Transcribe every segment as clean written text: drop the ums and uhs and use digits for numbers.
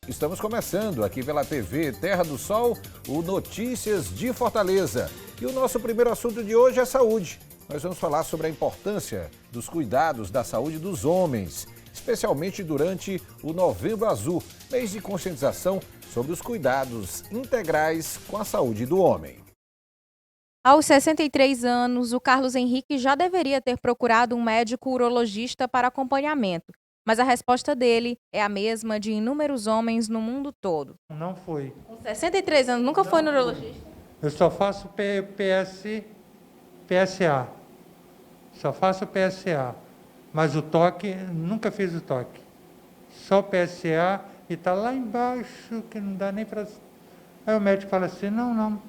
Estamos começando aqui pela TV Terra do Sol, o Notícias de Fortaleza. E o nosso primeiro assunto de hoje é saúde. Nós vamos falar sobre a importância dos cuidados da saúde dos homens, especialmente durante o Novembro Azul, mês de conscientização sobre os cuidados integrais com a saúde do homem. Aos 63 anos, o Carlos Henrique já deveria ter procurado um médico urologista para acompanhamento, mas a resposta dele é a mesma de inúmeros homens no mundo todo. Não foi. Com 63 anos, nunca foi no urologista? Eu só faço PSA. Só faço PSA. Mas o toque, nunca fiz o toque. Só PSA e está lá embaixo, que não dá nem para... Aí o médico fala assim, não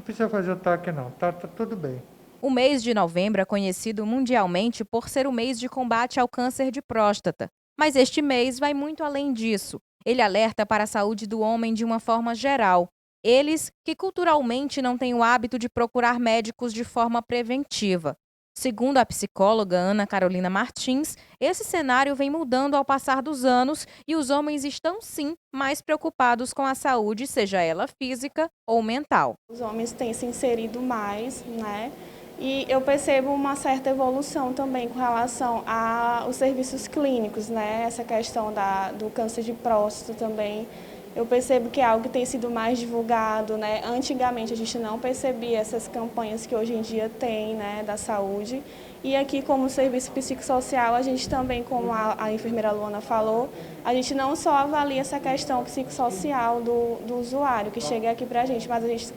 precisa fazer o toque não, tá tudo bem. O mês de novembro é conhecido mundialmente por ser o mês de combate ao câncer de próstata. Mas este mês vai muito além disso. Ele alerta para a saúde do homem de uma forma geral. Eles que culturalmente não têm o hábito de procurar médicos de forma preventiva. Segundo a psicóloga Ana Carolina Martins, esse cenário vem mudando ao passar dos anos e os homens estão sim mais preocupados com a saúde, seja ela física ou mental. Os homens têm se inserido mais, né? E eu percebo uma certa evolução também com relação aos serviços clínicos, né? Essa questão do câncer de próstata também. Eu percebo que é algo que tem sido mais divulgado, né? Antigamente a gente não percebia essas campanhas que hoje em dia tem, né, da saúde. E aqui, como serviço psicossocial, a gente também, como a enfermeira Luana falou, a gente não só avalia essa questão psicossocial do usuário que chega aqui para a gente, mas a gente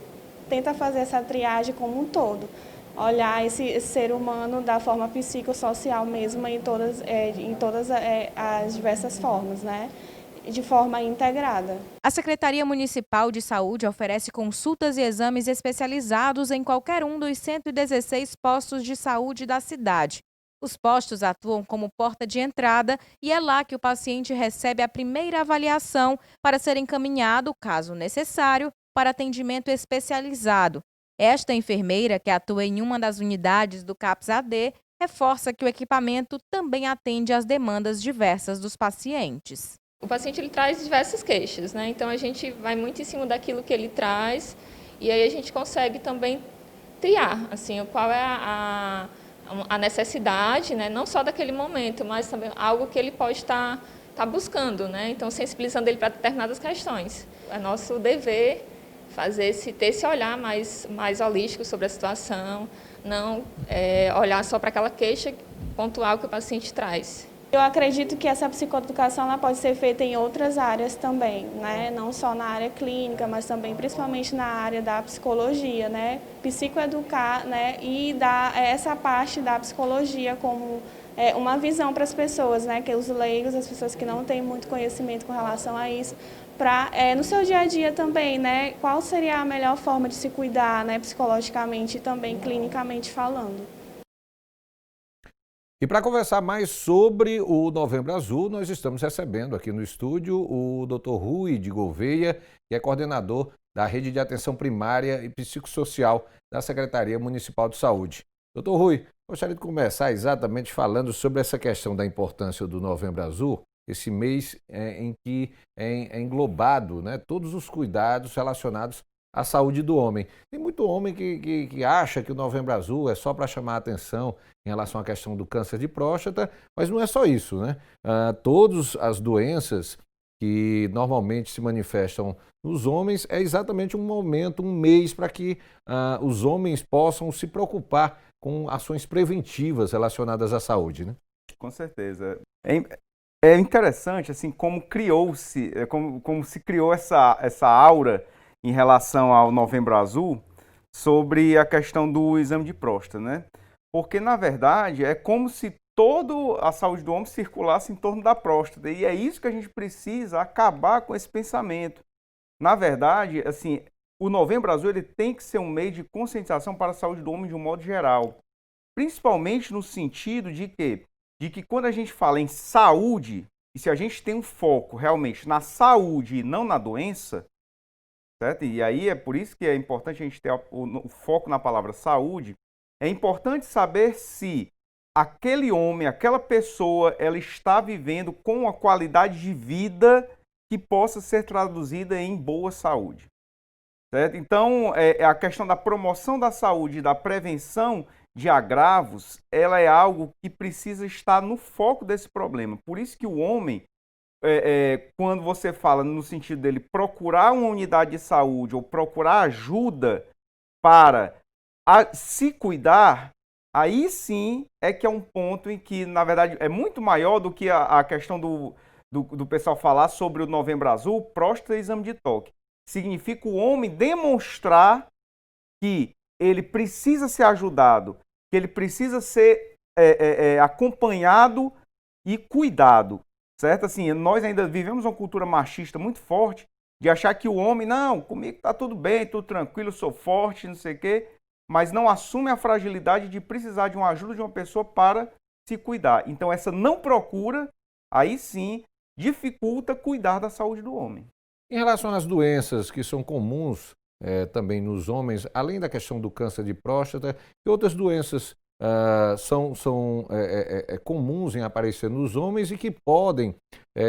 tenta fazer essa triagem como um todo. Olhar esse ser humano da forma psicossocial mesmo em todas as diversas formas, né? De forma integrada. A Secretaria Municipal de Saúde oferece consultas e exames especializados em qualquer um dos 116 postos de saúde da cidade. Os postos atuam como porta de entrada e é lá que o paciente recebe a primeira avaliação para ser encaminhado, caso necessário, para atendimento especializado. Esta enfermeira, que atua em uma das unidades do CAPS-AD, reforça que o equipamento também atende às demandas diversas dos pacientes. O paciente ele traz diversas queixas, né? Então a gente vai muito em cima daquilo que ele traz e aí a gente consegue também triar, assim, qual é a necessidade, né? Não só daquele momento, mas também algo que ele pode estar buscando, né? Então sensibilizando ele para determinadas questões. É nosso dever ter esse olhar mais holístico sobre a situação, não olhar só para aquela queixa pontual que o paciente traz. Eu acredito que essa psicoeducação ela pode ser feita em outras áreas também, né? Não só na área clínica, mas também principalmente na área da psicologia, né? Psicoeducar, né? E dar essa parte da psicologia como uma visão para as pessoas, né? Que os leigos, as pessoas que não têm muito conhecimento com relação a isso, para no seu dia a dia também, né? Qual seria a melhor forma de se cuidar, né? Psicologicamente e também clinicamente falando. E para conversar mais sobre o Novembro Azul, nós estamos recebendo aqui no estúdio o Dr. Rui de Gouveia, que é coordenador da Rede de Atenção Primária e Psicossocial da Secretaria Municipal de Saúde. Dr. Rui, gostaria de começar exatamente falando sobre essa questão da importância do Novembro Azul, esse mês em que é englobado, né, todos os cuidados relacionados à saúde do homem. Tem muito homem que acha que o Novembro Azul é só para chamar a atenção em relação à questão do câncer de próstata, mas não é só isso, né? Todas as doenças que normalmente se manifestam nos homens é exatamente um momento, um mês para que os homens possam se preocupar com ações preventivas relacionadas à saúde, né? Com certeza. É interessante assim como criou-se, como se criou essa aura em relação ao Novembro Azul sobre a questão do exame de próstata, né? Porque, na verdade, é como se toda a saúde do homem circulasse em torno da próstata. E é isso que a gente precisa acabar com esse pensamento. Na verdade, assim, o Novembro Azul ele tem que ser um mês de conscientização para a saúde do homem de um modo geral. Principalmente no sentido de que quando a gente fala em saúde, e se a gente tem um foco realmente na saúde e não na doença, certo? E aí é por isso que é importante a gente ter o foco na palavra saúde. É importante saber se aquele homem, aquela pessoa, ela está vivendo com uma qualidade de vida que possa ser traduzida em boa saúde. Certo? Então, a questão da promoção da saúde e da prevenção de agravos, ela é algo que precisa estar no foco desse problema. Por isso que o homem, quando você fala no sentido dele procurar uma unidade de saúde ou procurar ajuda para se cuidar, aí sim é que é um ponto em que, na verdade, é muito maior do que a questão do pessoal falar sobre o Novembro Azul, próstata e exame de toque. Significa o homem demonstrar que ele precisa ser ajudado, que ele precisa ser acompanhado e cuidado, certo? Assim, nós ainda vivemos uma cultura machista muito forte de achar que o homem, não, comigo tá tudo bem, tudo tranquilo, eu sou forte, não sei o quê, mas não assume a fragilidade de precisar de uma ajuda de uma pessoa para se cuidar. Então, essa não procura, aí sim, dificulta cuidar da saúde do homem. Em relação às doenças que são comuns também nos homens, além da questão do câncer de próstata, que outras doenças são comuns em aparecer nos homens e que podem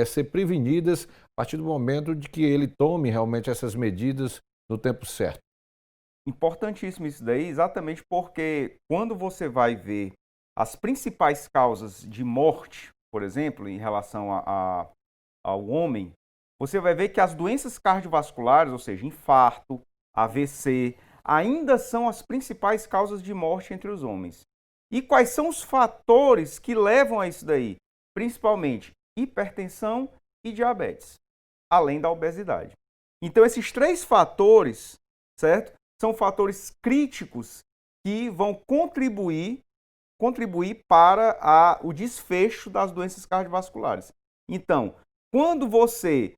ser prevenidas a partir do momento de que ele tome realmente essas medidas no tempo certo? Importantíssimo isso daí, exatamente porque quando você vai ver as principais causas de morte, por exemplo, em relação ao homem, você vai ver que as doenças cardiovasculares, ou seja, infarto, AVC, ainda são as principais causas de morte entre os homens. E quais são os fatores que levam a isso daí? Principalmente hipertensão e diabetes, além da obesidade. Então, esses três fatores, certo? São fatores críticos que vão contribuir para o desfecho das doenças cardiovasculares. Então, quando você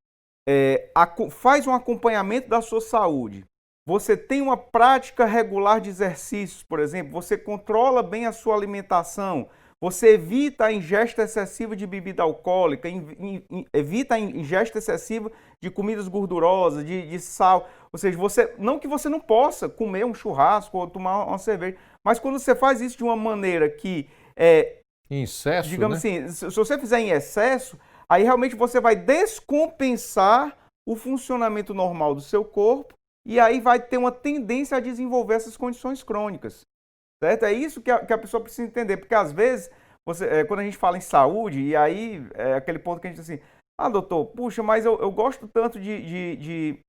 faz um acompanhamento da sua saúde, você tem uma prática regular de exercícios, por exemplo, você controla bem a sua alimentação, você evita a ingesta excessiva de bebida alcoólica, evita a ingesta excessiva de comidas gordurosas, de sal. Ou seja, não que você não possa comer um churrasco ou tomar uma cerveja, mas quando você faz isso de uma maneira que em excesso, digamos né? assim, se você fizer em excesso, aí realmente você vai descompensar o funcionamento normal do seu corpo e aí vai ter uma tendência a desenvolver essas condições crônicas. Certo? É isso que a pessoa precisa entender, porque às vezes, quando a gente fala em saúde, e aí é aquele ponto que a gente diz assim, doutor, puxa, mas eu gosto tanto de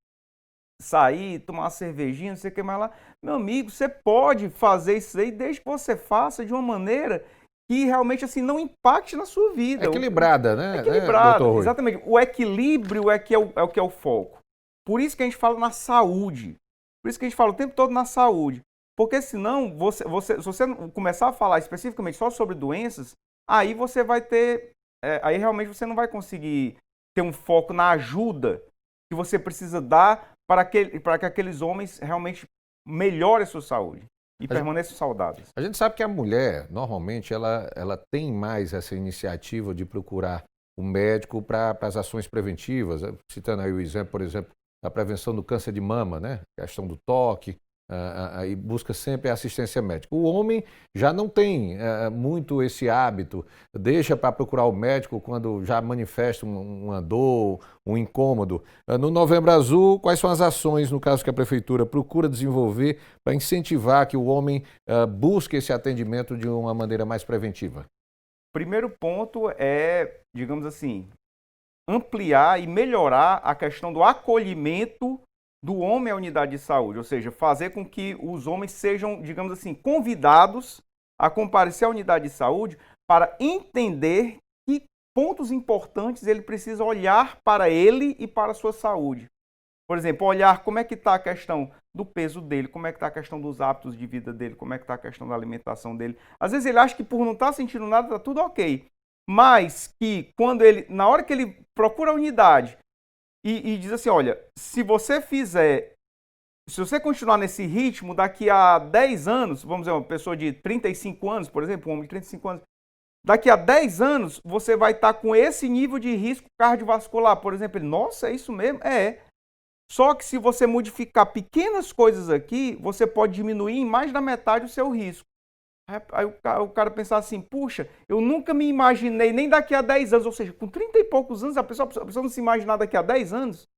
sair, tomar uma cervejinha, não sei o que mais lá. Meu amigo, você pode fazer isso aí desde que você faça de uma maneira que realmente assim não impacte na sua vida. Equilibrada, né? Equilibrada, exatamente. O equilíbrio é que é o foco. Por isso que a gente fala na saúde. Por isso que a gente fala o tempo todo na saúde. Porque senão, se você começar a falar especificamente só sobre doenças, aí você vai ter... aí realmente você não vai conseguir ter um foco na ajuda que você precisa dar para que aqueles homens realmente melhorem a sua saúde e permaneçam saudáveis. A gente sabe que a mulher, normalmente, ela tem mais essa iniciativa de procurar o médico para as ações preventivas, citando aí o exemplo, por exemplo, da prevenção do câncer de mama, né? A questão do toque, aí busca sempre a assistência médica. O homem já não tem muito esse hábito, deixa para procurar o médico quando já manifesta uma dor, um incômodo. No Novembro Azul, quais são as ações, no caso que a Prefeitura procura desenvolver para incentivar que o homem busque esse atendimento de uma maneira mais preventiva? Primeiro ponto é, digamos assim, ampliar e melhorar a questão do acolhimento do homem à unidade de saúde, ou seja, fazer com que os homens sejam, digamos assim, convidados a comparecer à unidade de saúde para entender que pontos importantes ele precisa olhar para ele e para a sua saúde. Por exemplo, olhar como é que está a questão do peso dele, como é que está a questão dos hábitos de vida dele, como é que está a questão da alimentação dele. Às vezes ele acha que por não estar sentindo nada está tudo ok, mas que na hora que ele procura a unidade e diz assim, olha, se você continuar nesse ritmo, daqui a 10 anos, vamos dizer, uma pessoa de 35 anos, por exemplo, um homem de 35 anos, daqui a 10 anos você vai estar com esse nível de risco cardiovascular, por exemplo. Nossa, é isso mesmo? Só que se você modificar pequenas coisas aqui, você pode diminuir em mais da metade o seu risco. Aí o cara pensar assim, puxa, eu nunca me imaginei nem daqui a 10 anos, ou seja, com 30 e poucos anos, a pessoa não se imaginar daqui a 10 anos,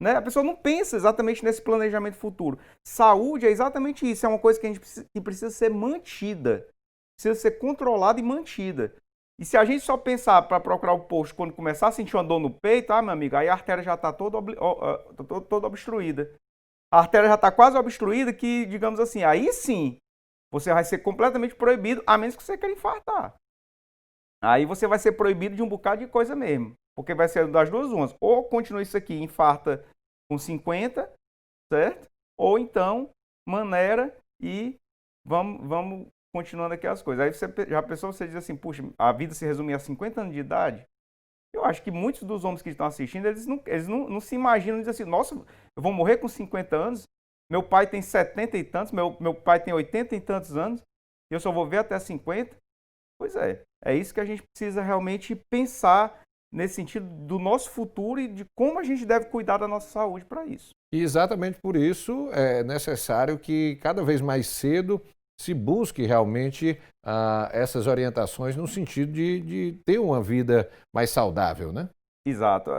né? A pessoa não pensa exatamente nesse planejamento futuro. Saúde é exatamente isso, é uma coisa que a gente precisa ser mantida, precisa ser controlada e mantida. E se a gente só pensar para procurar o posto quando começar a sentir uma dor no peito, meu amigo, aí a artéria já está toda obstruída. A artéria já está quase obstruída que, digamos assim, aí sim, você vai ser completamente proibido, a menos que você queira infartar. Aí você vai ser proibido de um bocado de coisa mesmo. Porque vai ser das duas umas. Ou continua isso aqui, infarta com 50, certo? Ou então, maneira e vamos continuando aqui as coisas. Aí você já pensou, você diz assim, puxa, a vida se resume a 50 anos de idade? Eu acho que muitos dos homens que estão assistindo, eles não se imaginam, dizem assim, nossa, eu vou morrer com 50 anos, meu pai tem 70 e tantos, meu pai tem 80 e tantos anos, e eu só vou ver até 50. Pois é isso que a gente precisa realmente pensar nesse sentido do nosso futuro e de como a gente deve cuidar da nossa saúde para isso. E exatamente por isso é necessário que cada vez mais cedo se busque realmente essas orientações no sentido de ter uma vida mais saudável, né? Exato.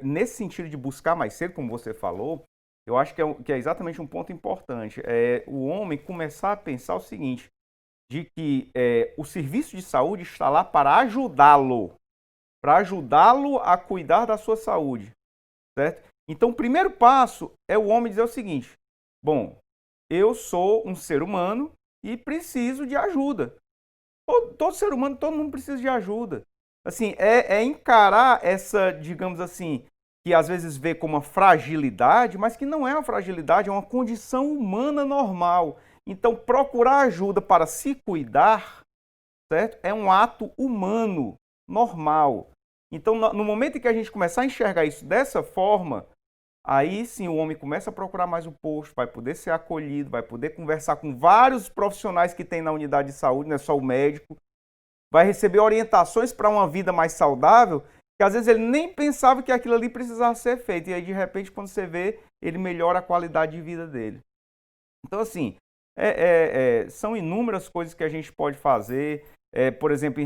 Nesse sentido de buscar mais cedo, como você falou, eu acho que é exatamente um ponto importante. É o homem começar a pensar o seguinte, de que o serviço de saúde está lá para ajudá-lo a cuidar da sua saúde, certo? Então, o primeiro passo é o homem dizer o seguinte, bom, eu sou um ser humano e preciso de ajuda. Todo ser humano, todo mundo precisa de ajuda. Assim, encarar essa, digamos assim, que às vezes vê como uma fragilidade, mas que não é uma fragilidade, é uma condição humana normal. Então, procurar ajuda para se cuidar, certo? É um ato humano, normal. Então, no momento em que a gente começar a enxergar isso dessa forma, aí sim o homem começa a procurar mais o posto, vai poder ser acolhido, vai poder conversar com vários profissionais que tem na unidade de saúde, não é só o médico, vai receber orientações para uma vida mais saudável, que às vezes ele nem pensava que aquilo ali precisava ser feito. E aí, de repente, quando você vê, ele melhora a qualidade de vida dele. Então, assim, são inúmeras coisas que a gente pode fazer. Por exemplo,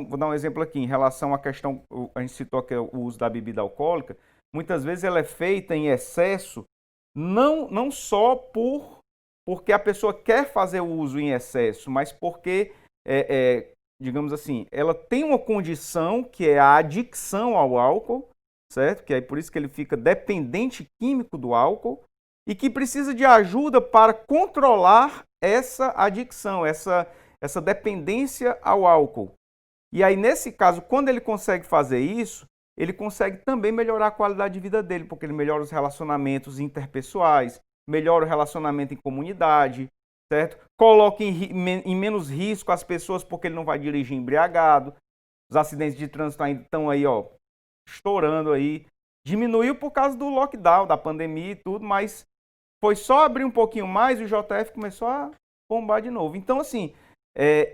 vou dar um exemplo aqui, em relação à questão, a gente citou aqui o uso da bebida alcoólica, muitas vezes ela é feita em excesso, não só porque a pessoa quer fazer o uso em excesso, mas porque, digamos assim, ela tem uma condição que é a adicção ao álcool, certo? Que é por isso que ele fica dependente químico do álcool, e que precisa de ajuda para controlar essa adicção, essa dependência ao álcool. E aí, nesse caso, quando ele consegue fazer isso, ele consegue também melhorar a qualidade de vida dele, porque ele melhora os relacionamentos interpessoais, melhora o relacionamento em comunidade, certo? Coloca em menos risco as pessoas, porque ele não vai dirigir embriagado. Os acidentes de trânsito estão aí, estourando aí. Diminuiu por causa do lockdown, da pandemia e tudo, mas foi só abrir um pouquinho mais e o JF começou a bombar de novo. Então, assim,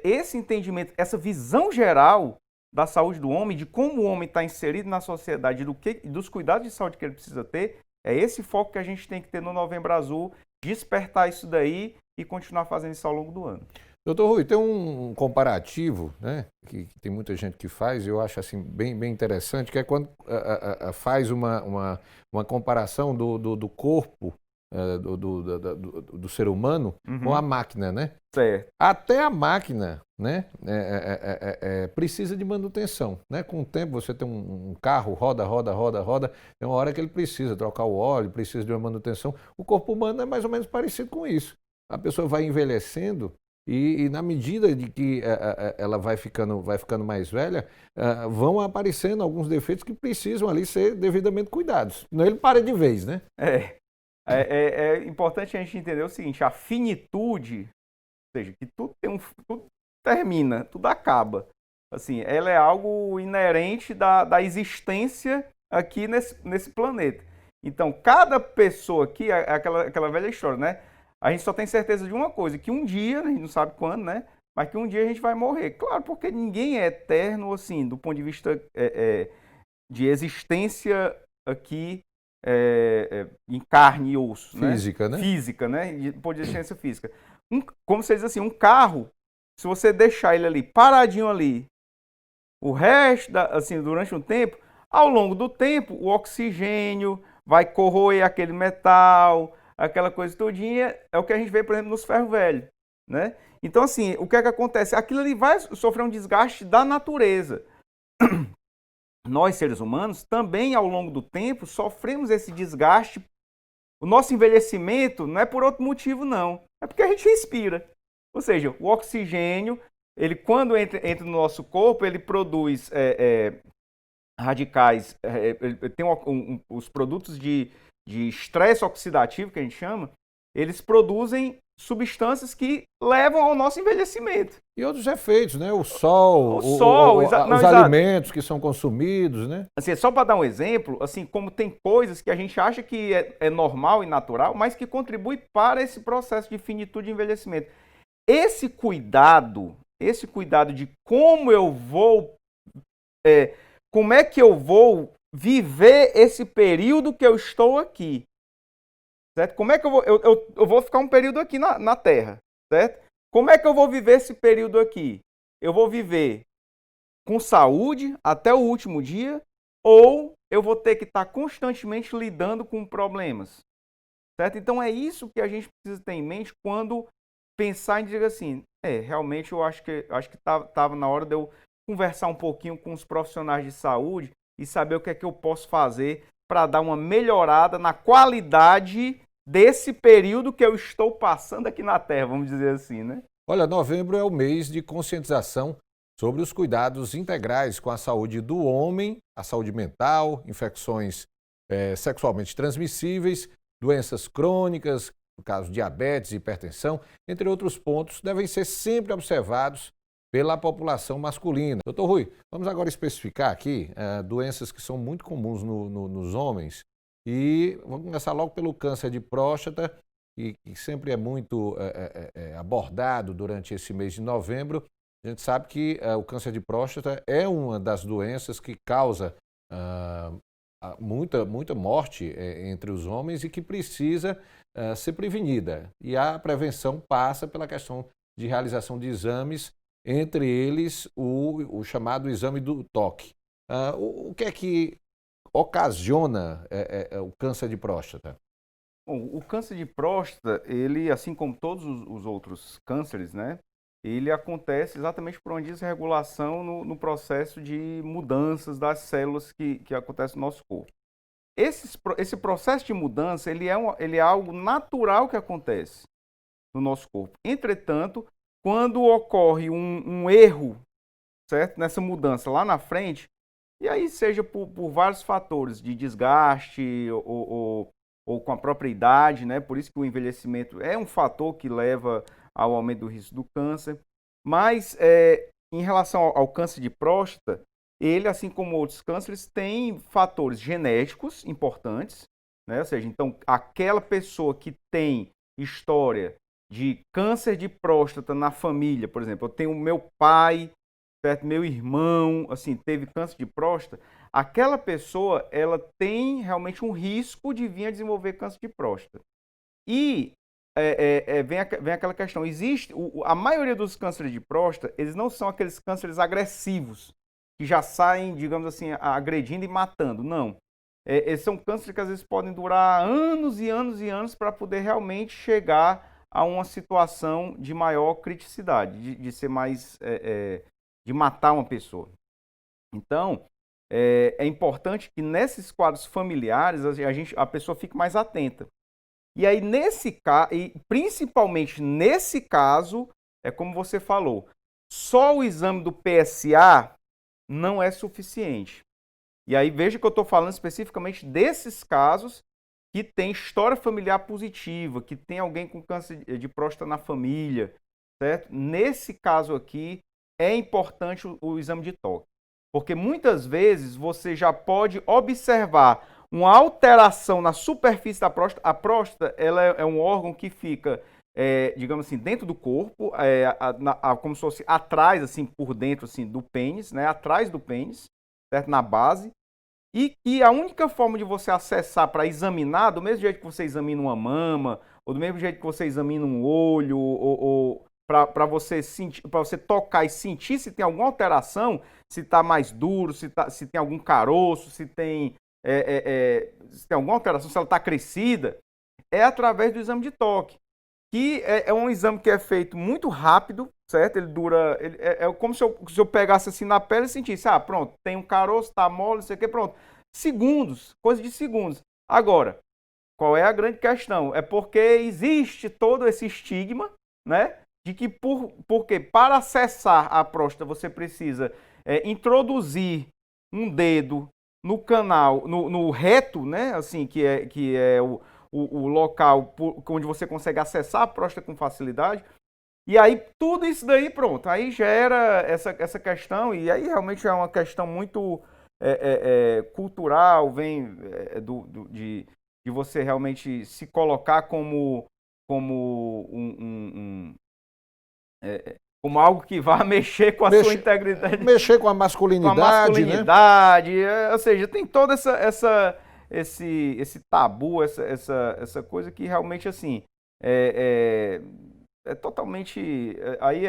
esse entendimento, essa visão geral da saúde do homem, de como o homem está inserido na sociedade, dos cuidados de saúde que ele precisa ter, é esse foco que a gente tem que ter no Novembro Azul, despertar isso daí e continuar fazendo isso ao longo do ano. Doutor Rui, tem um comparativo, né, que tem muita gente que faz, e eu acho assim, bem interessante, que é quando faz uma comparação do corpo do ser humano com a máquina, né? Certo. Até a máquina, né, precisa de manutenção, né? Com o tempo você tem um carro, roda, tem uma hora que ele precisa trocar o óleo, precisa de uma manutenção. O corpo humano é mais ou menos parecido com isso. A pessoa vai envelhecendo e na medida de que ela vai ficando mais velha, vão aparecendo alguns defeitos que precisam ali ser devidamente cuidados. Senão ele para de vez, né? É importante a gente entender o seguinte, a finitude, ou seja, que tudo termina, tudo acaba. Assim, ela é algo inerente da existência aqui nesse planeta. Então, cada pessoa aqui, aquela velha história, né? A gente só tem certeza de uma coisa, que um dia, a gente não sabe quando, né? Mas que um dia a gente vai morrer. Claro, porque ninguém é eterno, assim, do ponto de vista de existência aqui, em carne e osso, física, né? Física, né? Do ponto de existência física. como você diz assim, um carro, se você deixar ele ali, paradinho ali, o resto, assim, durante um tempo, ao longo do tempo, o oxigênio vai corroer aquele metal, aquela coisa todinha, é o que a gente vê, por exemplo, nos ferros velhos, né? Então, assim, o que é que acontece? Aquilo ali vai sofrer um desgaste da natureza. Nós, seres humanos, também, ao longo do tempo, sofremos esse desgaste. O nosso envelhecimento não é por outro motivo, não. É porque a gente respira. Ou seja, o oxigênio, ele quando entra no nosso corpo, ele produz radicais, ele tem os produtos de estresse oxidativo, que a gente chama, eles produzem substâncias que levam ao nosso envelhecimento. E outros efeitos, né? O sol, os exato. alimentos que são consumidos, né? Assim, só para dar um exemplo, assim, como tem coisas que a gente acha que é normal e natural, mas que contribui para esse processo de finitude e envelhecimento. Esse cuidado de como eu vou, como é que eu vou viver esse período que eu estou aqui, certo? Como é que eu vou ficar um período aqui na Terra, certo? Como é que eu vou viver esse período aqui? Eu vou viver com saúde até o último dia ou eu vou ter que estar constantemente lidando com problemas, certo? Então é isso que a gente precisa ter em mente quando pensar em dizer assim, realmente eu acho que estava na hora de eu conversar um pouquinho com os profissionais de saúde e saber o que é que eu posso fazer para dar uma melhorada na qualidade desse período que eu estou passando aqui na Terra, vamos dizer assim, né? Olha, novembro é o mês de conscientização sobre os cuidados integrais com a saúde do homem, a saúde mental, infecções sexualmente transmissíveis, doenças crônicas, no caso diabetes, hipertensão, entre outros pontos, devem ser sempre observados pela população masculina. Doutor Rui, vamos agora especificar aqui doenças que são muito comuns nos homens e vamos começar logo pelo câncer de próstata, que sempre é muito abordado durante esse mês de novembro. A gente sabe que o câncer de próstata é uma das doenças que causa muita morte entre os homens e que precisa ser prevenida. E a prevenção passa pela questão de realização de exames, entre eles o chamado exame do toque. O que é que ocasiona o câncer de próstata? Bom, o câncer de próstata, ele, assim como todos os outros cânceres, né, ele acontece exatamente por uma desregulação no processo de mudanças das células que acontece no nosso corpo. Esse processo de mudança, ele é algo natural que acontece no nosso corpo. Entretanto, quando ocorre um erro, certo, nessa mudança lá na frente, e aí seja por vários fatores de desgaste ou com a própria idade, né? Por isso que o envelhecimento é um fator que leva ao aumento do risco do câncer. Mas em relação ao câncer de próstata, ele, assim como outros cânceres, tem fatores genéticos importantes, né? Ou seja, então aquela pessoa que tem história de câncer de próstata na família, por exemplo, eu tenho meu pai, certo? Meu irmão, assim, teve câncer de próstata, aquela pessoa, ela tem realmente um risco de vir a desenvolver câncer de próstata. E vem aquela questão, a maioria dos cânceres de próstata, eles não são aqueles cânceres agressivos, que já saem, digamos assim, agredindo e matando, não. Eles são cânceres que às vezes podem durar anos e anos e anos para poder realmente chegar a uma situação de maior criticidade, de ser mais, de matar uma pessoa. Então, é importante que nesses quadros familiares a pessoa fique mais atenta. E aí, principalmente nesse caso, é como você falou, só o exame do PSA não é suficiente. E aí, veja que eu estou falando especificamente desses casos que tem história familiar positiva, que tem alguém com câncer de próstata na família, certo? Nesse caso aqui, é importante o exame de toque. Porque muitas vezes você já pode observar uma alteração na superfície da próstata. A próstata, ela é um órgão que fica, digamos assim, dentro do corpo, como se fosse atrás, assim, por dentro assim, do pênis, né? Atrás do pênis, certo? Na base. e que a única forma de você acessar para examinar, do mesmo jeito que você examina uma mama, ou do mesmo jeito que você examina um olho, ou para você sentir, para você tocar e sentir se tem alguma alteração, se está mais duro, se tem algum caroço, se tem alguma alteração, se ela está crescida, é através do exame de toque, que é um exame que é feito muito rápido, certo? Ele dura, é como se eu pegasse assim na pele e sentisse, pronto, tem um caroço, tá mole, não sei o que, pronto. Segundos, coisa de segundos. Agora, qual é a grande questão? É porque existe todo esse estigma, né? De que porque para acessar a próstata você precisa introduzir um dedo no canal, no reto, né? Assim, que é o local onde você consegue acessar a próstata com facilidade. E aí, tudo isso daí, pronto, aí gera essa questão, e aí realmente é uma questão muito cultural, vem de você realmente se colocar como como algo que vá mexer com a sua integridade. Mexer com a masculinidade, com a masculinidade, né? Ou seja, tem todo esse tabu, essa coisa que realmente, assim, é totalmente... Aí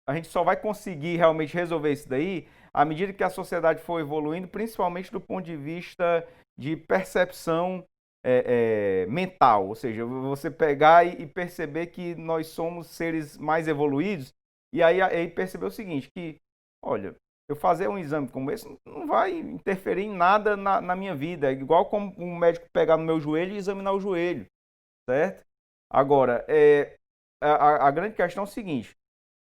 a gente só vai conseguir realmente resolver isso daí à medida que a sociedade for evoluindo, principalmente do ponto de vista de percepção mental, ou seja, você pegar e perceber que nós somos seres mais evoluídos, e aí perceber o seguinte, que, olha, eu fazer um exame como esse não vai interferir em nada na minha vida, é igual como um médico pegar no meu joelho e examinar o joelho, certo? Agora, a grande questão é o seguinte,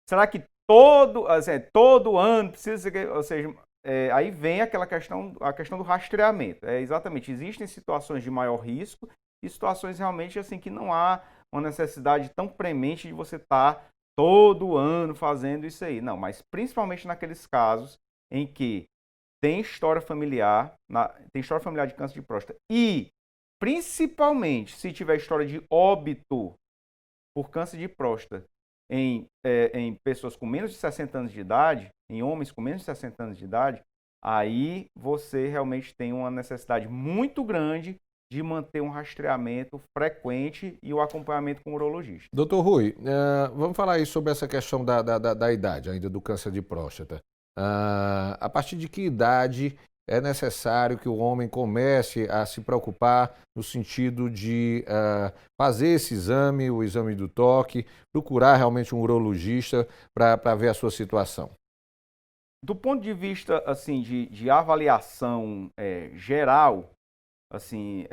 será que todo ano precisa, ou seja, aí vem a questão do rastreamento. Exatamente, existem situações de maior risco e situações realmente assim que não há uma necessidade tão premente de você estar todo ano fazendo isso aí. Não, mas principalmente naqueles casos em que tem história familiar de câncer de próstata e principalmente se tiver história de óbito por câncer de próstata em pessoas com menos de 60 anos de idade, em homens com menos de 60 anos de idade, aí você realmente tem uma necessidade muito grande de manter um rastreamento frequente e o acompanhamento com o urologista. Doutor Rui, vamos falar aí sobre essa questão da idade, ainda do câncer de próstata. A partir de que idade é necessário que o homem comece a se preocupar no sentido de fazer esse exame, o exame do toque, procurar realmente um urologista para ver a sua situação? Do ponto de vista assim de avaliação geral, assim,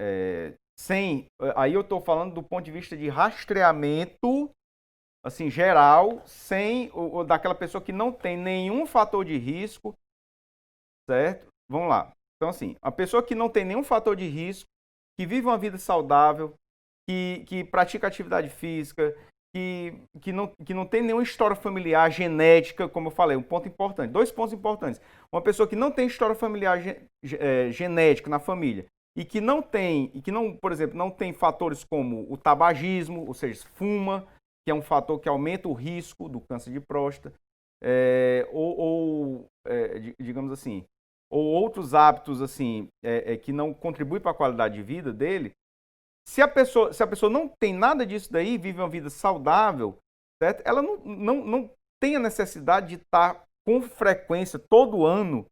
aí eu estou falando do ponto de vista de rastreamento assim geral, sem daquela pessoa que não tem nenhum fator de risco, certo? Vamos lá. Então, assim, a pessoa que não tem nenhum fator de risco, que vive uma vida saudável, que pratica atividade física, que não tem nenhuma história familiar genética, como eu falei, um ponto importante. 2 pontos importantes. Uma pessoa que não tem história familiar genética na família e que não, por exemplo, não tem fatores como o tabagismo, ou seja, fuma, que é um fator que aumenta o risco do câncer de próstata, digamos assim, ou outros hábitos assim que não contribuem para a qualidade de vida dele, se a pessoa não tem nada disso daí, vive uma vida saudável, certo? Ela não tem a necessidade de estar com frequência, todo ano,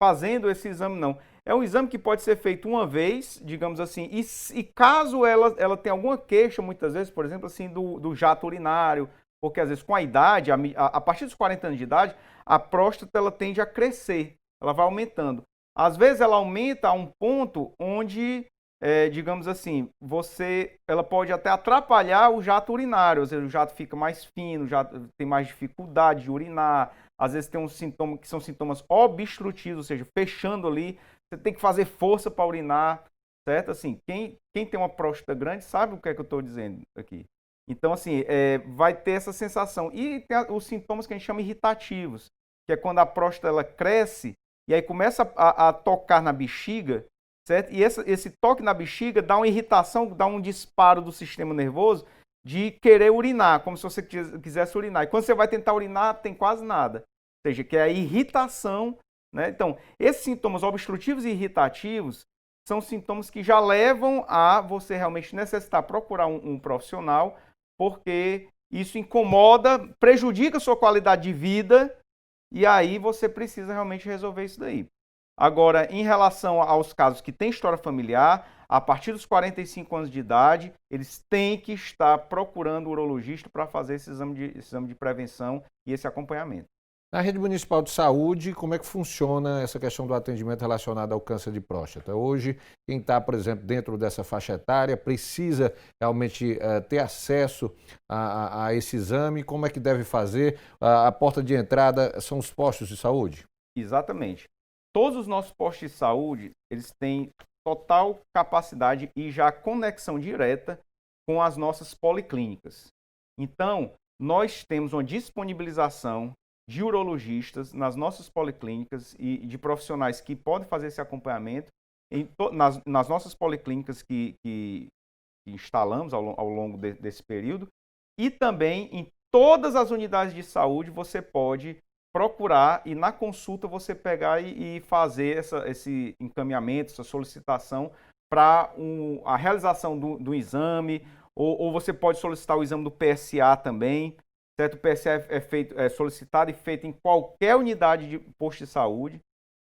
fazendo esse exame, não. É um exame que pode ser feito uma vez, digamos assim, e caso ela tenha alguma queixa, muitas vezes, por exemplo, assim, do jato urinário, porque às vezes com a idade, a partir dos 40 anos de idade, a próstata ela tende a crescer. Ela vai aumentando. Às vezes ela aumenta a um ponto onde, digamos assim, ela pode até atrapalhar o jato urinário. Ou seja, o jato fica mais fino, já tem mais dificuldade de urinar. Às vezes tem uns sintomas que são sintomas obstrutivos, ou seja, fechando ali. Você tem que fazer força para urinar, certo? Assim, quem tem uma próstata grande sabe o que é que eu estou dizendo aqui. Então, assim, vai ter essa sensação. E tem os sintomas que a gente chama irritativos, que é quando a próstata ela cresce e aí começa a tocar na bexiga, certo? E esse toque na bexiga dá uma irritação, dá um disparo do sistema nervoso de querer urinar, como se você quisesse urinar. E quando você vai tentar urinar, tem quase nada. Ou seja, que é a irritação né? Então, esses sintomas obstrutivos e irritativos são sintomas que já levam a você realmente necessitar procurar um profissional, porque isso incomoda, prejudica a sua qualidade de vida, e aí você precisa realmente resolver isso daí. Agora, em relação aos casos que têm história familiar, a partir dos 45 anos de idade, eles têm que estar procurando o urologista para fazer esse exame de prevenção e esse acompanhamento. Na rede municipal de saúde, como é que funciona essa questão do atendimento relacionado ao câncer de próstata? Hoje, quem está, por exemplo, dentro dessa faixa etária, precisa realmente ter acesso a esse exame? Como é que deve fazer? A porta de entrada são os postos de saúde? Exatamente. Todos os nossos postos de saúde, eles têm total capacidade e já conexão direta com as nossas policlínicas. Então, nós temos uma disponibilização de urologistas nas nossas policlínicas e de profissionais que podem fazer esse acompanhamento nas nossas policlínicas que instalamos ao longo desse período, e também em todas as unidades de saúde você pode procurar e na consulta você pegar e fazer esse encaminhamento, essa solicitação para a realização do exame, ou você pode solicitar o exame do PSA também. Certo? O PSA é solicitado e feito em qualquer unidade de posto de saúde,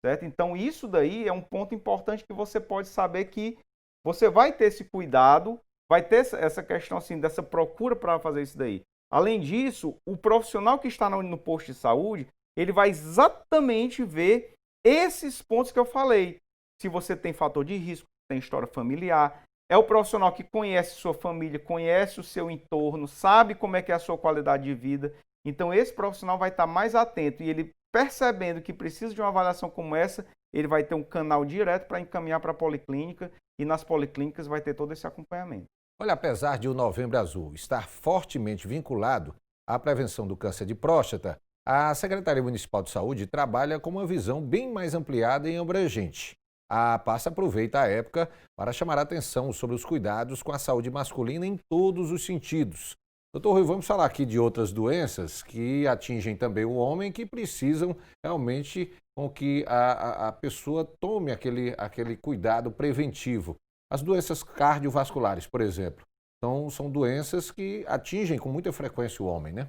certo? Então, isso daí é um ponto importante que você pode saber que você vai ter esse cuidado, vai ter essa questão assim, dessa procura para fazer isso daí. Além disso, o profissional que está no posto de saúde, ele vai exatamente ver esses pontos que eu falei. Se você tem fator de risco, tem história familiar, é o profissional que conhece sua família, conhece o seu entorno, sabe como é que é a sua qualidade de vida. Então, esse profissional vai estar mais atento e ele percebendo que precisa de uma avaliação como essa, ele vai ter um canal direto para encaminhar para a policlínica e nas policlínicas vai ter todo esse acompanhamento. Olha, apesar de o Novembro Azul estar fortemente vinculado à prevenção do câncer de próstata, a Secretaria Municipal de Saúde trabalha com uma visão bem mais ampliada e abrangente. A pasta aproveita a época para chamar a atenção sobre os cuidados com a saúde masculina em todos os sentidos. Doutor Rui, vamos falar aqui de outras doenças que atingem também o homem, que precisam realmente com que a pessoa tome aquele cuidado preventivo. As doenças cardiovasculares, por exemplo, são doenças que atingem com muita frequência o homem, né?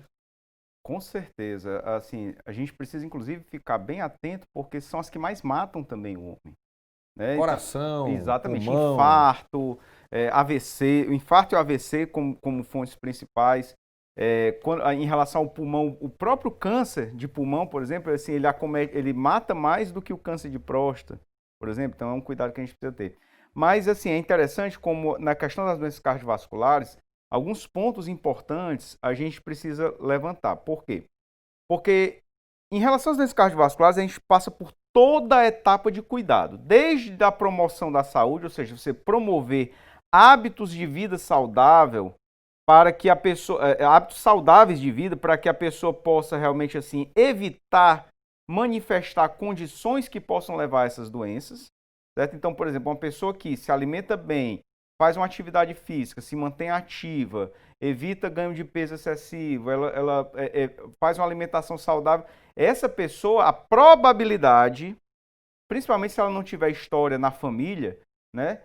Com certeza. Assim, a gente precisa, inclusive, ficar bem atento, porque são as que mais matam também o homem. Né? Coração, exatamente, pulmão. Infarto, AVC, o infarto e o AVC como fontes principais. Em relação ao pulmão, o próprio câncer de pulmão, por exemplo, assim, ele mata mais do que o câncer de próstata, por exemplo, então é um cuidado que a gente precisa ter. Mas assim, é interessante como na questão das doenças cardiovasculares, alguns pontos importantes a gente precisa levantar. Por quê? Porque em relação às doenças cardiovasculares, a gente passa por toda a etapa de cuidado, desde a promoção da saúde, ou seja, você promover hábitos de vida saudável para que a pessoa, hábitos saudáveis de vida, para que a pessoa possa realmente assim evitar manifestar condições que possam levar a essas doenças, certo? Então, por exemplo, uma pessoa que se alimenta bem, faz uma atividade física, se mantém ativa, evita ganho de peso excessivo, ela faz uma alimentação saudável, essa pessoa, a probabilidade, principalmente se ela não tiver história na família, né,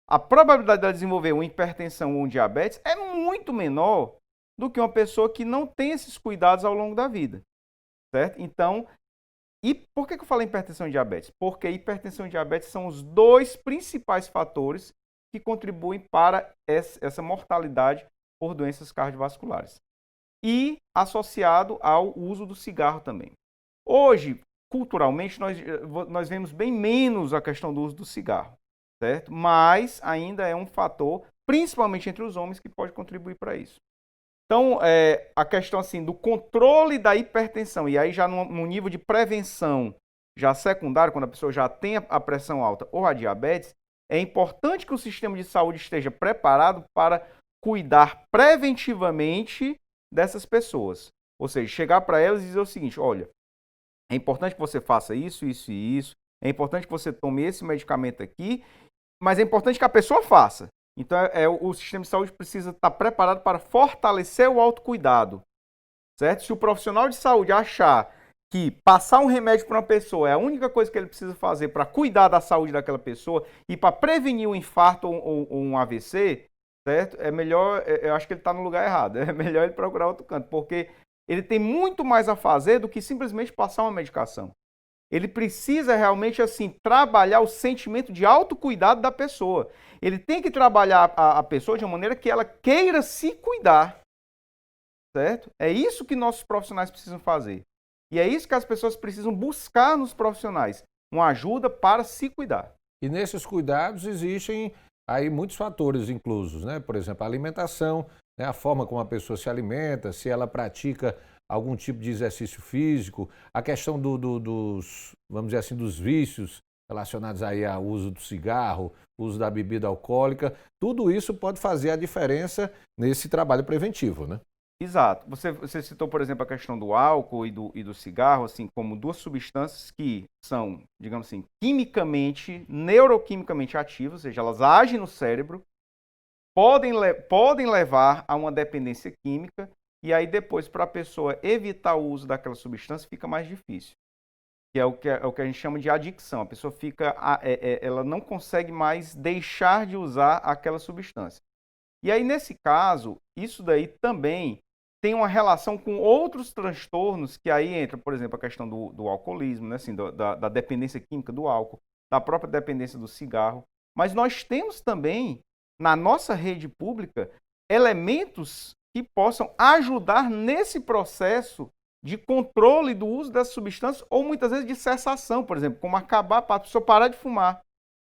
a probabilidade de ela desenvolver uma hipertensão ou um diabetes é muito menor do que uma pessoa que não tem esses cuidados ao longo da vida, certo? Então, e por que eu falei hipertensão e diabetes? Porque hipertensão e diabetes são os dois principais fatores que contribuem para essa mortalidade por doenças cardiovasculares. E associado ao uso do cigarro também. Hoje, culturalmente, nós vemos bem menos a questão do uso do cigarro, certo? Mas ainda é um fator, principalmente entre os homens, que pode contribuir para isso. Então, a questão assim, do controle da hipertensão, e aí já no nível de prevenção já secundário, quando a pessoa já tem a pressão alta ou a diabetes, é importante que o sistema de saúde esteja preparado para cuidar preventivamente dessas pessoas. Ou seja, chegar para elas e dizer o seguinte, olha, é importante que você faça isso, isso e isso, é importante que você tome esse medicamento aqui, mas é importante que a pessoa faça. Então, o sistema de saúde precisa estar preparado para fortalecer o autocuidado, certo? Se o profissional de saúde achar que passar um remédio para uma pessoa é a única coisa que ele precisa fazer para cuidar da saúde daquela pessoa e para prevenir um infarto ou um AVC, certo? É melhor, eu acho que ele está no lugar errado, é melhor ele procurar outro canto, porque ele tem muito mais a fazer do que simplesmente passar uma medicação. Ele precisa realmente, assim, trabalhar o sentimento de autocuidado da pessoa. Ele tem que trabalhar a pessoa de uma maneira que ela queira se cuidar, certo? É isso que nossos profissionais precisam fazer. E é isso que as pessoas precisam buscar nos profissionais, uma ajuda para se cuidar. E nesses cuidados existem aí muitos fatores inclusos, né? Por exemplo, a alimentação, né? A forma como a pessoa se alimenta, se ela pratica algum tipo de exercício físico, a questão dos, vamos dizer assim, dos vícios relacionados aí ao uso do cigarro, uso da bebida alcoólica, tudo isso pode fazer a diferença nesse trabalho preventivo, né? Exato. Você citou, por exemplo, a questão do álcool e do cigarro, assim, como duas substâncias que são, digamos assim, quimicamente, neuroquimicamente ativas, ou seja, elas agem no cérebro, podem levar a uma dependência química, e aí depois, para a pessoa evitar o uso daquela substância, fica mais difícil. Que é o que a gente chama de adicção. A pessoa ela não consegue mais deixar de usar aquela substância. E aí, nesse caso, isso daí também tem uma relação com outros transtornos, que aí entra, por exemplo, a questão do alcoolismo, né? Assim, da dependência química do álcool, da própria dependência do cigarro. Mas nós temos também, na nossa rede pública, elementos que possam ajudar nesse processo de controle do uso dessa substância ou muitas vezes de cessação, por exemplo, como acabar para a pessoa parar de fumar.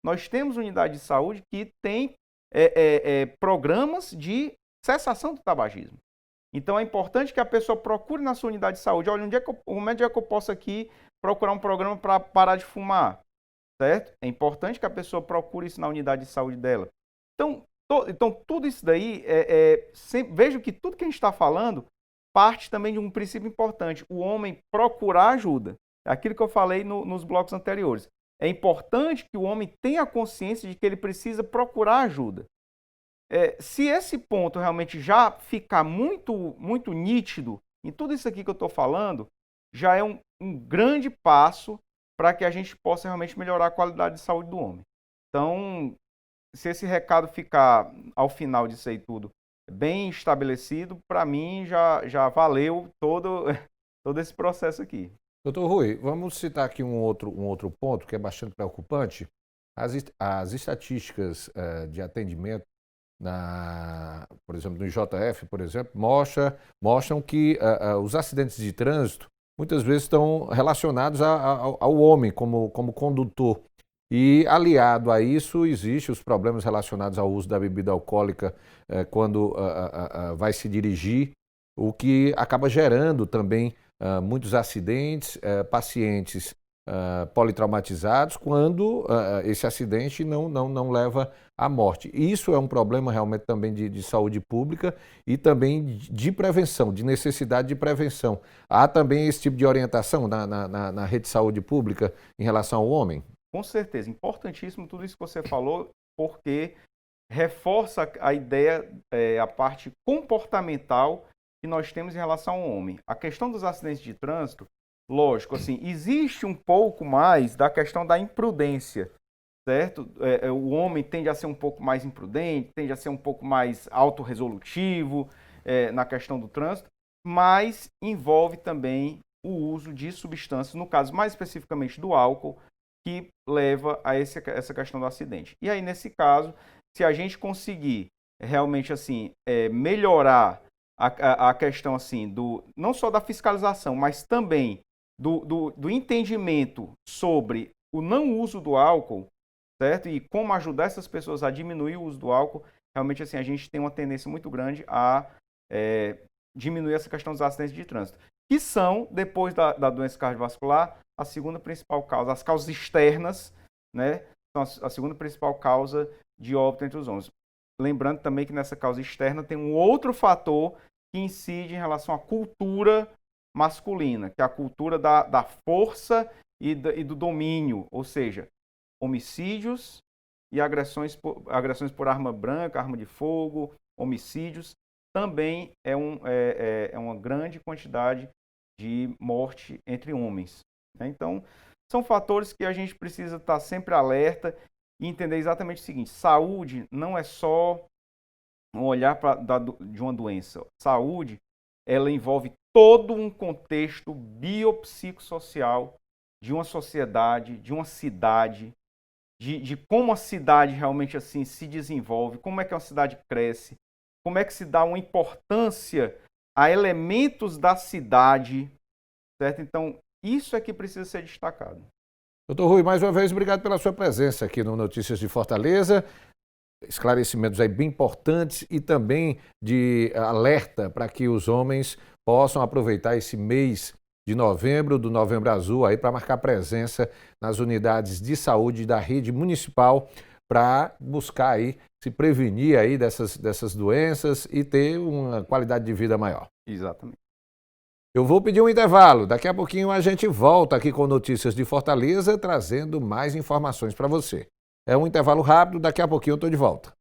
Nós temos unidade de saúde que tem programas de cessação do tabagismo. Então é importante que a pessoa procure na sua unidade de saúde, olha, onde é que eu posso aqui procurar um programa para parar de fumar, certo? É importante que a pessoa procure isso na unidade de saúde dela. Então tudo isso daí, vejo que tudo que a gente está falando parte também de um princípio importante, o homem procurar ajuda. É aquilo que eu falei nos blocos anteriores. É importante que o homem tenha consciência de que ele precisa procurar ajuda. Se esse ponto realmente já ficar muito, muito nítido em tudo isso aqui que eu estou falando, já é um grande passo para que a gente possa realmente melhorar a qualidade de saúde do homem. Então, se esse recado ficar ao final disso aí tudo bem estabelecido, para mim já valeu todo esse processo aqui. Doutor Rui, vamos citar aqui um outro ponto que é bastante preocupante. As estatísticas de atendimento, por exemplo, no IJF, por exemplo, mostram que os acidentes de trânsito muitas vezes estão relacionados ao homem como condutor. E aliado a isso, existem os problemas relacionados ao uso da bebida alcoólica quando vai se dirigir, o que acaba gerando também muitos acidentes, pacientes politraumatizados, quando esse acidente não leva à morte. Isso é um problema realmente também de saúde pública e também de prevenção, de necessidade de prevenção. Há também esse tipo de orientação na rede de saúde pública em relação ao homem? Com certeza, importantíssimo tudo isso que você falou, porque reforça a ideia, a parte comportamental que nós temos em relação ao homem. A questão dos acidentes de trânsito, lógico, assim, existe um pouco mais da questão da imprudência, certo? O homem tende a ser um pouco mais imprudente, tende a ser um pouco mais autorresolutivo na questão do trânsito, mas envolve também o uso de substâncias, no caso mais especificamente do álcool, que leva a essa questão do acidente. E aí, nesse caso, se a gente conseguir realmente assim melhorar a questão assim não só da fiscalização, mas também do entendimento sobre o não uso do álcool, certo? E como ajudar essas pessoas a diminuir o uso do álcool, realmente assim a gente tem uma tendência muito grande a diminuir essa questão dos acidentes de trânsito, que são, depois da doença cardiovascular, a segunda principal causa. As causas externas, né, são a segunda principal causa de óbito entre os homens. Lembrando também que nessa causa externa tem um outro fator que incide em relação à cultura masculina, que é a cultura da força e do domínio, ou seja, homicídios e agressões por arma branca, arma de fogo, homicídios, também é uma grande quantidade de morte entre homens, né? Então, são fatores que a gente precisa estar sempre alerta e entender exatamente o seguinte: saúde não é só um olhar de uma doença. Saúde, ela envolve todo um contexto biopsicossocial de uma sociedade, de uma cidade, de como a cidade realmente assim se desenvolve, como é que uma cidade cresce, como é que se dá uma importância a elementos da cidade, certo? Então, isso é que precisa ser destacado. Doutor Rui, mais uma vez, obrigado pela sua presença aqui no Notícias de Fortaleza. Esclarecimentos aí bem importantes e também de alerta para que os homens possam aproveitar esse mês de novembro, do Novembro Azul, aí para marcar presença nas unidades de saúde da rede municipal para buscar aí se prevenir aí dessas doenças e ter uma qualidade de vida maior. Exatamente. Eu vou pedir um intervalo. Daqui a pouquinho a gente volta aqui com Notícias de Fortaleza, trazendo mais informações para você. É um intervalo rápido, daqui a pouquinho eu estou de volta.